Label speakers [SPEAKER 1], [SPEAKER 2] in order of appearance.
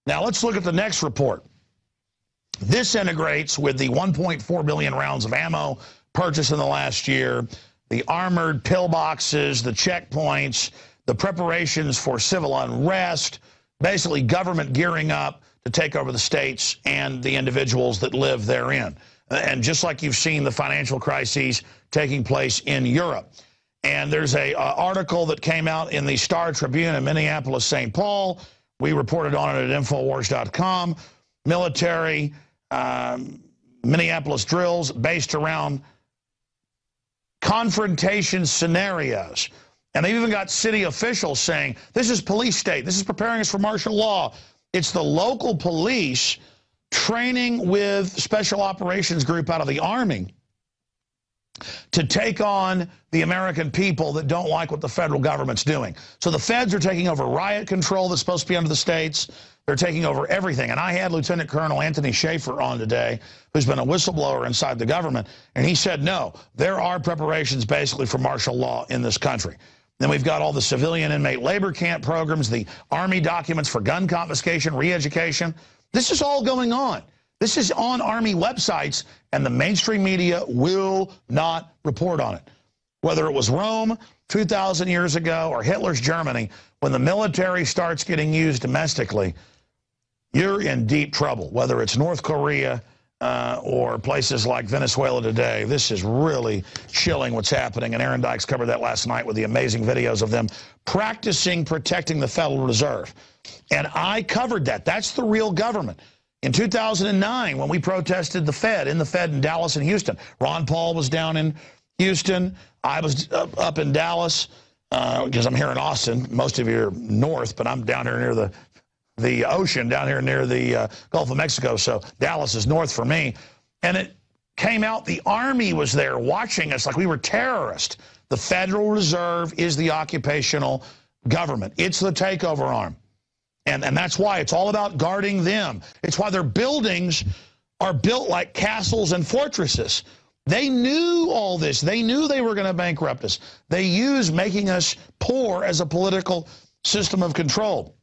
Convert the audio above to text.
[SPEAKER 1] Now let's look at the next report. This integrates with the 1.4 billion rounds of ammo purchased in the last year, the armored pillboxes, the checkpoints, the preparations for civil unrest, basically government gearing up to take over the states and the individuals that live therein. And just like you've seen the financial crises taking place in Europe. And there's a article that came out in the Star Tribune in Minneapolis, St. Paul. We reported on it at Infowars.com. Military Minneapolis drills based around confrontation scenarios. And they've even got city officials saying, this is police state. This is preparing us for martial law. It's the local police training with special operations group out of the Army to take on the American people that don't like what the federal government's doing. So the feds are taking over riot control that's supposed to be under the states. They're taking over everything. And I had Lieutenant Colonel Anthony Schaefer on today, who's been a whistleblower inside the government, and he said, no, there are preparations basically for martial law in this country. Then we've got all the civilian inmate labor camp programs, the Army documents for gun confiscation, re-education. This is all going on. This is on Army websites, and the mainstream media will not report on it. Whether it was Rome 2,000 years ago or Hitler's Germany, when the military starts getting used domestically, you're in deep trouble. Whether it's North Korea or places like Venezuela today, this is really chilling what's happening. And Aaron Dykes covered that last night with the amazing videos of them practicing protecting the Federal Reserve. And I covered that. That's the real government. In 2009, when we protested the Fed, in Dallas and Houston, Ron Paul was down in Houston. I was up in Dallas because I'm here in Austin. Most of you are north, but I'm down here near the ocean, down here near the Gulf of Mexico. So Dallas is north for me. And it came out the Army was there watching us like we were terrorists. The Federal Reserve is the occupational government. It's the takeover arm. And that's why it's all about guarding them. It's why their buildings are built like castles and fortresses. They knew all this. They knew they were going to bankrupt us. They used making us poor as a political system of control.